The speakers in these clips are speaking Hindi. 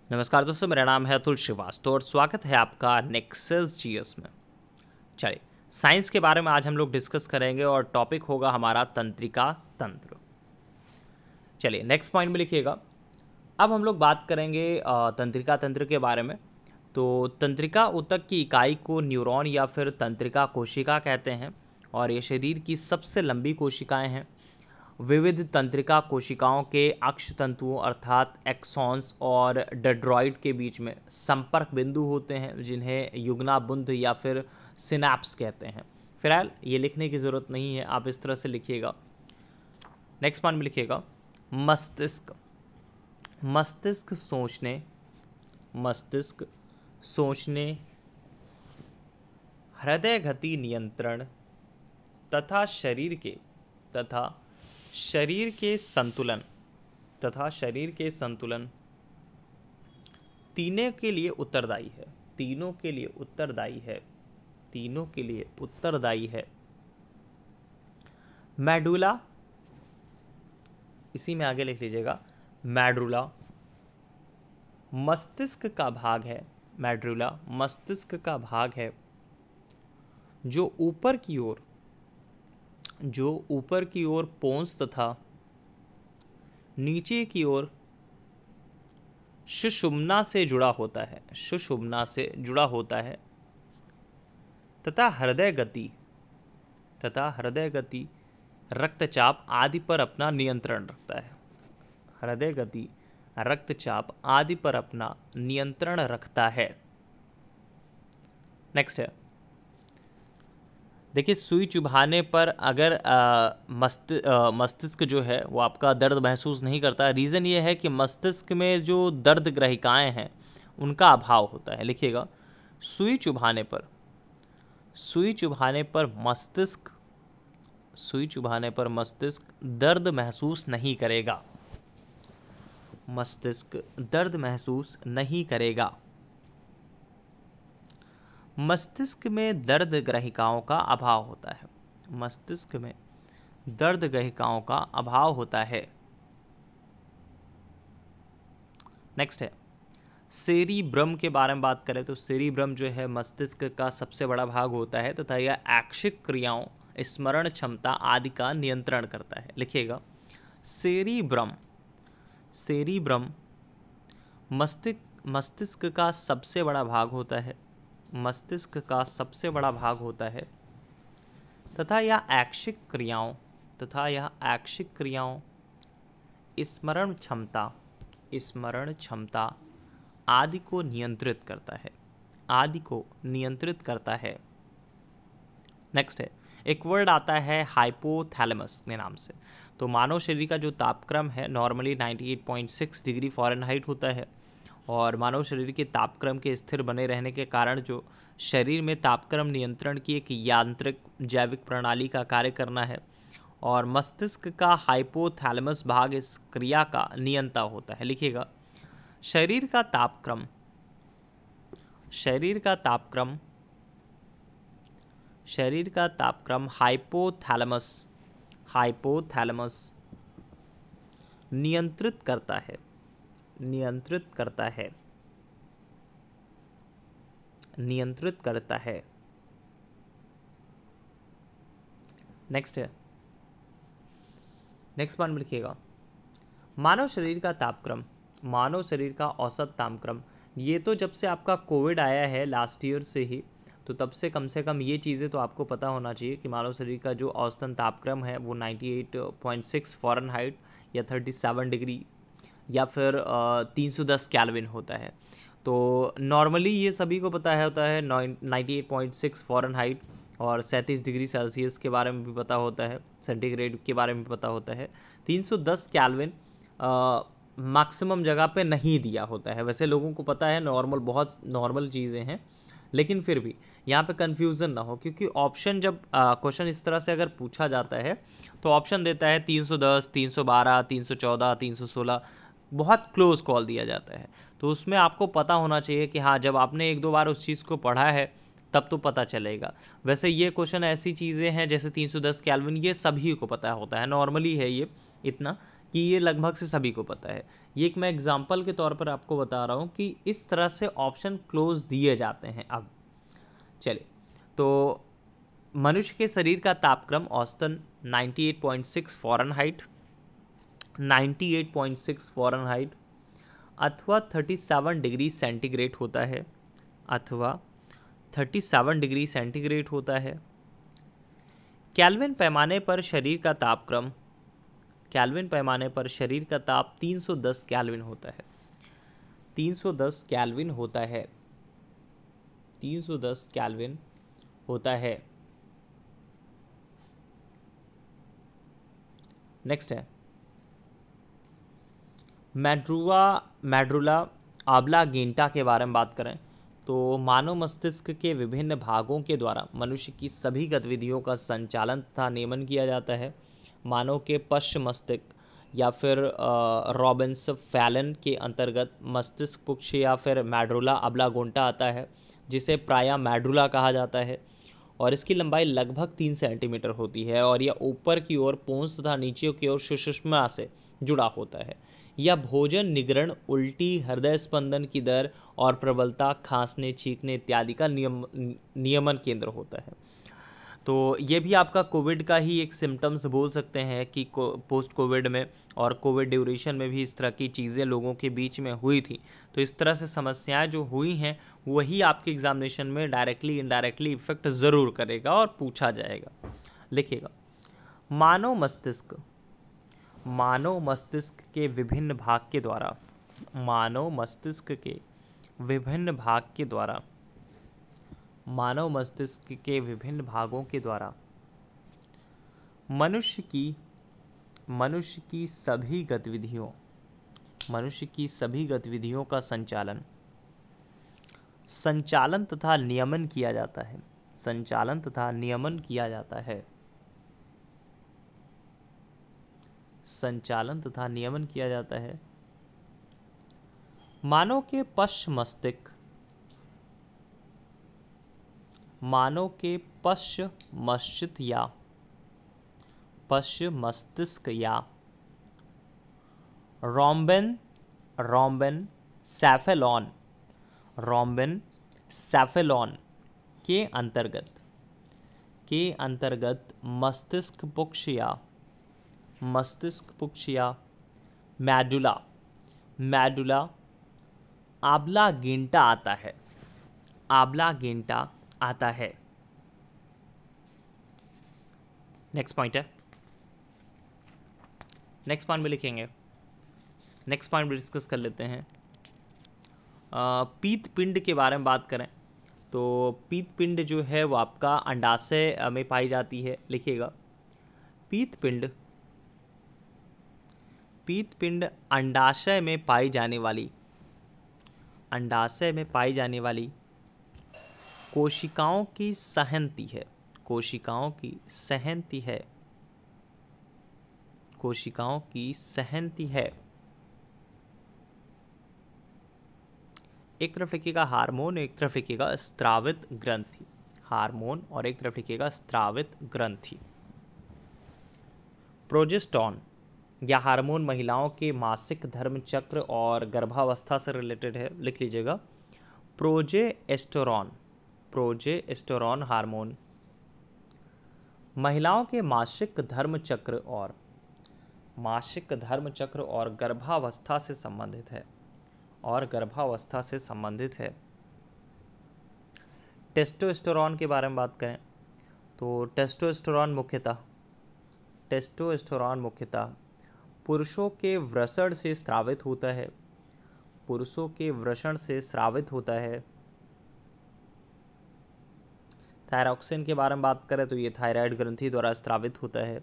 नमस्कार दोस्तों, मेरा नाम है अतुल श्रीवास्तव और स्वागत है आपका नेक्सस जीएस में। चलिए, साइंस के बारे में आज हम लोग डिस्कस करेंगे और टॉपिक होगा हमारा तंत्रिका तंत्र। चलिए नेक्स्ट पॉइंट में लिखिएगा। अब हम लोग बात करेंगे तंत्रिका तंत्र के बारे में। तो तंत्रिका ऊतक की इकाई को न्यूरॉन या फिर तंत्रिका कोशिका कहते हैं और ये शरीर की सबसे लंबी कोशिकाएं हैं। विविध तंत्रिका कोशिकाओं के अक्ष तंतुओं अर्थात एक्सॉन्स और डेंड्रॉइड के बीच में संपर्क बिंदु होते हैं जिन्हें युग्नाबुंद या फिर सिनैप्स कहते हैं। फिलहाल ये लिखने की ज़रूरत नहीं है, आप इस तरह से लिखिएगा। नेक्स्ट पॉइंट में लिखिएगा मस्तिष्क। मस्तिष्क सोचने, हृदय गति नियंत्रण तथा शरीर के संतुलन तीनों के लिए उत्तरदायी है। मेडुला, इसी में आगे लिख लीजिएगा, मेडुला मस्तिष्क का भाग है जो ऊपर की ओर पोन्स तथा नीचे की ओर सुषुम्ना से जुड़ा होता है तथा हृदय गति रक्तचाप आदि पर अपना नियंत्रण रखता है। नेक्स्ट है, देखिए सुई चुभाने पर अगर मस्तिष्क जो है वो आपका दर्द महसूस नहीं करता। रीज़न ये है कि मस्तिष्क में जो दर्द ग्रहिकाएं हैं उनका अभाव होता है। लिखिएगा, सुई चुभाने पर मस्तिष्क दर्द महसूस नहीं करेगा। मस्तिष्क में दर्द ग्रहिकाओं का अभाव होता है। नेक्स्ट है, सेरिब्रम के बारे में बात करें तो सेरिब्रम जो है मस्तिष्क का सबसे बड़ा भाग होता है तथा यह ऐच्छिक क्रियाओं, स्मरण क्षमता आदि का नियंत्रण करता है। लिखिएगा, सेरिब्रम मस्तिष्क का सबसे बड़ा भाग होता है तथा यह ऐच्छिक क्रियाओं स्मरण क्षमता आदि को नियंत्रित करता है। नेक्स्ट है, एक वर्ड आता है हाइपोथैलेमस के नाम से। तो मानव शरीर का जो तापक्रम है नॉर्मली 98.6 डिग्री फ़ारेनहाइट होता है और मानव शरीर के तापक्रम के स्थिर बने रहने के कारण जो शरीर में तापक्रम नियंत्रण की एक यांत्रिक जैविक प्रणाली का कार्य करना है और मस्तिष्क का हाइपोथैलेमस भाग इस क्रिया का नियंता होता है। लिखिएगा, शरीर का तापक्रम हाइपोथैलेमस नियंत्रित करता है। नेक्स्ट पॉइंट में लिखिएगा, मानव शरीर का औसत तापक्रम। ये तो जब से आपका कोविड आया है लास्ट ईयर से ही, तो तब से कम ये चीज़ें तो आपको पता होना चाहिए कि मानव शरीर का जो औसतन तापक्रम है वो 98.6 फ़ारेनहाइट या 37 डिग्री या फिर 310 केल्विन होता है। तो नॉर्मली ये सभी को पता होता है 98.6 फ़ारेनहाइट और 37 डिग्री सेल्सियस के बारे में भी पता होता है, सेंटीग्रेड के बारे में भी पता होता है। 310 केल्विन मैक्सिमम जगह पे नहीं दिया होता है। वैसे लोगों को पता है, बहुत नॉर्मल चीज़ें हैं, लेकिन फिर भी यहाँ पे कन्फ्यूज़न ना हो, क्योंकि ऑप्शन जब क्वेश्चन इस तरह से अगर पूछा जाता है तो ऑप्शन देता है 310, 312, 314, 316, बहुत क्लोज कॉल दिया जाता है। तो उसमें आपको पता होना चाहिए कि हाँ, जब आपने एक दो बार उस चीज़ को पढ़ा है तब तो पता चलेगा। वैसे ये क्वेश्चन ऐसी चीज़ें हैं जैसे 310 केल्विन, ये सभी को पता होता है, नॉर्मली है ये इतना कि ये लगभग से सभी को पता है। ये एक मैं एग्जांपल के तौर पर आपको बता रहा हूँ कि इस तरह से ऑप्शन क्लोज दिए जाते हैं। अब चलिए, तो मनुष्य के शरीर का तापक्रम औसतन 98.6 फ़ारेनहाइट, 98.6 फ़ारेनहाइट अथवा 37 डिग्री सेंटीग्रेड होता है, अथवा 37 डिग्री सेंटीग्रेड होता है। केल्विन पैमाने पर शरीर का तापक्रम, केल्विन पैमाने पर शरीर का ताप 310 केल्विन होता है, 310 केल्विन होता है, 310 केल्विन होता है। नेक्स्ट है मेडुला ऑब्लांगेटा के बारे में बात करें तो मानव मस्तिष्क के विभिन्न भागों के द्वारा मनुष्य की सभी गतिविधियों का संचालन तथा नियमन किया जाता है। मानव के पश्च मस्तिष्क या फिर रॉबिन्स फैलन के अंतर्गत मस्तिष्क पुक्ष या फिर मेडुला ऑब्लांगेटा आता है, जिसे प्रायः मेडुला कहा जाता है, और इसकी लंबाई लगभग 3 सेंटीमीटर होती है और यह ऊपर की ओर पूंछ तथा नीचे की ओर सुषुम्ना से जुड़ा होता है। यह भोजन निगरण, उल्टी, हृदय स्पंदन की दर और प्रबलता, खांसने, छींकने इत्यादि का नियमन केंद्र होता है। तो ये भी आपका कोविड का ही एक सिम्टम्स बोल सकते हैं कि पोस्ट कोविड में और कोविड ड्यूरेशन में भी इस तरह की चीज़ें लोगों के बीच में हुई थी। तो इस तरह से समस्याएं जो हुई हैं वही आपके एग्जामिनेशन में डायरेक्टली इनडायरेक्टली इफेक्ट ज़रूर करेगा और पूछा जाएगा। लिखिएगा, मानव मस्तिष्क के विभिन्न भाग के द्वारा, मानव मस्तिष्क के विभिन्न भाग के द्वारा, मानव मस्तिष्क के विभिन्न भागों के द्वारा मनुष्य की सभी गतिविधियों का संचालन तथा नियमन किया जाता है, संचालन तथा नियमन किया जाता है, संचालन तथा नियमन किया जाता है। मानव के पश्च मस्तिष्क या रोम्बेन सेफेलॉन के अंतर्गत मस्तिष्क पुक्ष या मेडुला ऑब्लांगेटा आता है। नेक्स्ट पॉइंट है, नेक्स्ट पॉइंट में लिखेंगे, नेक्स्ट पॉइंट में डिस्कस कर लेते हैं। पीत पिंड के बारे में बात करें तो पीत पिंड जो है वो आपका अंडाशय में पाई जाती है। लिखिएगा, पीत पिंड अंडाशय में पाई जाने वाली कोशिकाओं की सहंती है, कोशिकाओं की सहंती है। एक तरफ लिखिएगा हार्मोन, एक तरफ लिखिएगा स्रावित ग्रंथि, हार्मोन और एक तरफ लिखिएगा स्रावित ग्रंथि। प्रोजेस्टेरॉन या हार्मोन महिलाओं के मासिक धर्म चक्र और गर्भावस्था से रिलेटेड है। लिख लीजिएगा, प्रोजेस्टेरॉन हार्मोन महिलाओं के मासिक धर्म चक्र और गर्भावस्था से संबंधित है, टेस्टोस्टेरोन के बारे में बात करें तो टेस्टोस्टेरोन मुख्यतः पुरुषों के वृषण से स्रावित होता है, थायरॉक्सिन के बारे में बात करें तो ये थायराइड ग्रंथि द्वारा स्रावित होता है।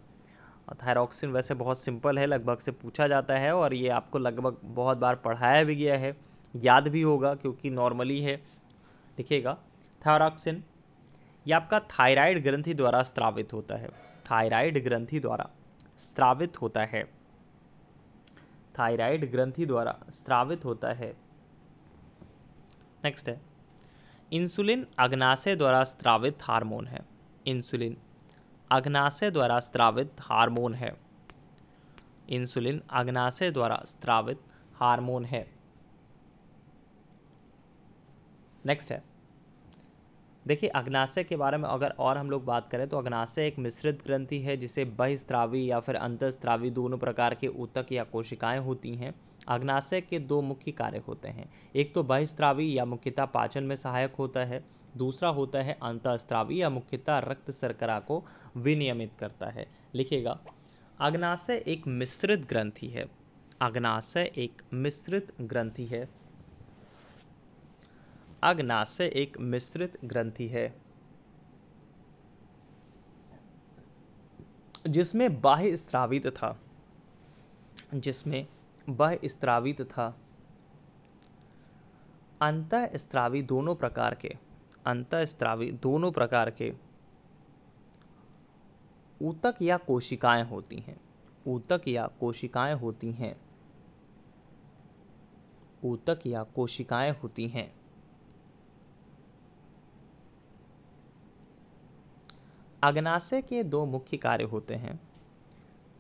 थायरॉक्सिन वैसे बहुत सिंपल है, लगभग से पूछा जाता है और ये आपको लगभग बहुत बार पढ़ाया भी गया है, याद भी होगा क्योंकि नॉर्मली है। देखिएगा, थायरॉक्सिन ये आपका थायराइड ग्रंथि द्वारा स्रावित होता है, थायराइड ग्रंथि द्वारा स्रावित होता है। नेक्स्ट है, इंसुलिन अग्नाशय द्वारा स्रावित हार्मोन है, इंसुलिन अग्नाशय द्वारा स्रावित हार्मोन है। नेक्स्ट है, देखिए अग्नाशय के बारे में अगर और हम लोग बात करें तो अग्नाशय एक मिश्रित ग्रंथि है जिसे बहिस्रावी या फिर अंतःस्रावी दोनों प्रकार के ऊतक या कोशिकाएं होती हैं। अग्नाशय के दो मुख्य कार्य होते हैं, एक तो बहिस्रावी या मुख्यतः पाचन में सहायक होता है, दूसरा होता है अंतःस्रावी या मुख्यतः रक्त शर्करा को विनियमित करता है। लिखिएगा, अग्नाशय एक मिश्रित ग्रंथि है। अग्नाशय एक मिश्रित ग्रंथि है। अग्नाशय एक मिश्रित ग्रंथि है जिसमें बाह्य स्रावी तथा अंतःस्रावी दोनों प्रकार के ऊतक या कोशिकाएं होती हैं। ऊतक या कोशिकाएं होती हैं। अग्नाशय के दो मुख्य कार्य होते हैं।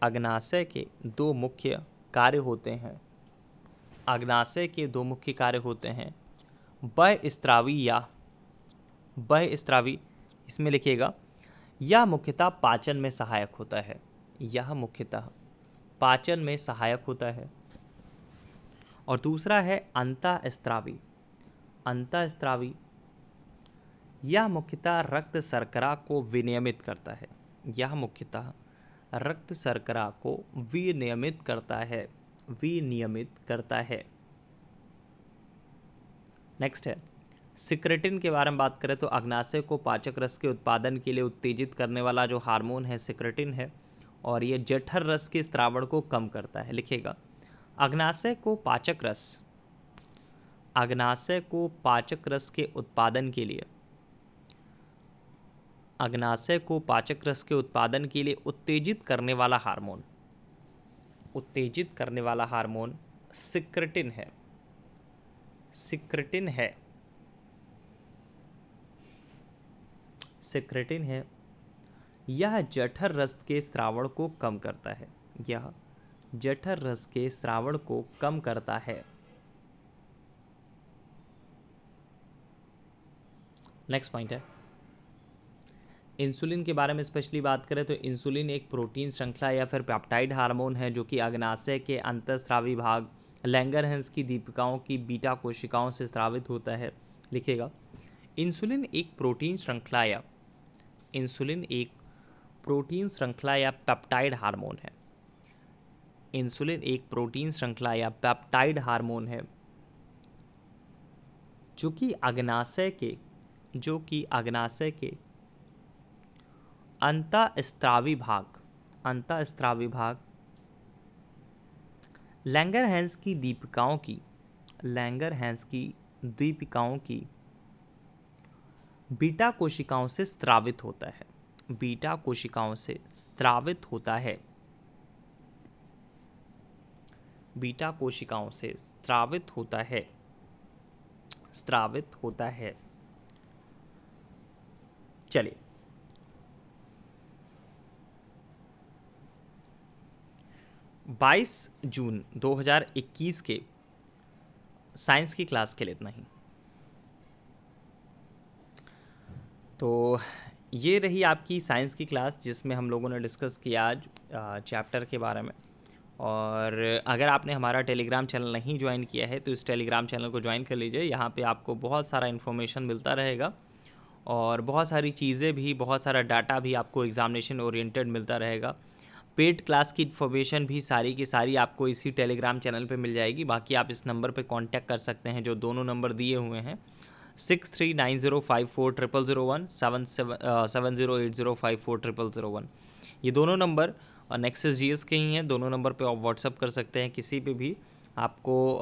अग्नाशय के दो मुख्य कार्य होते हैं। बहिस्रावी इसमें लिखिएगा, यह मुख्यतः पाचन में सहायक होता है। और दूसरा है अंतःस्रावी, यह मुख्यतः रक्त शर्करा को विनियमित करता है। नेक्स्ट है, सिक्रेटिन के बारे में बात करें तो अग्नाशय को पाचक रस के उत्पादन के लिए उत्तेजित करने वाला जो हार्मोन है सिक्रेटिन है, और ये जठर रस के स्रावण को कम करता है। लिखिएगा, अग्नाशय को पाचक रस के उत्पादन के लिए उत्तेजित करने वाला हार्मोन सिक्रेटिन है। यह जठर रस के स्रावण को कम करता है। नेक्स्ट पॉइंट है, इंसुलिन के बारे में स्पेशली बात करें तो इंसुलिन एक प्रोटीन श्रृंखला या फिर पेप्टाइड हार्मोन है जो कि अग्नाशय के अंतःस्रावी भाग लैंगरहैंस की दीपिकाओं की बीटा कोशिकाओं से स्रावित होता है। लिखिएगा, इंसुलिन एक प्रोटीन श्रृंखला या पेप्टाइड हार्मोन है जो कि अग्नाशय के अंतःस्रावी भाग लैंगरहैंस की दीपिकाओं की बीटा कोशिकाओं से स्रावित होता है। चलिए, बाईस जून 2021 के साइंस की क्लास के लिए इतना ही। तो ये रही आपकी साइंस की क्लास जिसमें हम लोगों ने डिस्कस किया आज चैप्टर के बारे में। और अगर आपने हमारा टेलीग्राम चैनल नहीं ज्वाइन किया है तो इस टेलीग्राम चैनल को ज्वाइन कर लीजिए। यहाँ पे आपको बहुत सारा इन्फॉर्मेशन मिलता रहेगा और बहुत सारी चीज़ें भी, बहुत सारा डाटा भी आपको एग्जामिनेशन ओरिएंटेड मिलता रहेगा। पेड क्लास की इन्फॉर्मेशन भी सारी की सारी आपको इसी टेलीग्राम चैनल पे मिल जाएगी। बाकी आप इस नंबर पे कांटेक्ट कर सकते हैं जो दोनों नंबर दिए हुए हैं, 6390540001 7080540001। ये दोनों नंबर नेक्सस जीएस के ही हैं। दोनों नंबर पे आप व्हाट्सअप कर सकते हैं, किसी पे भी आपको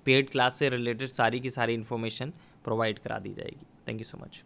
पेड क्लास से रिलेटेड सारी की सारी इन्फॉर्मेशन प्रोवाइड करा दी जाएगी। Thank you so much.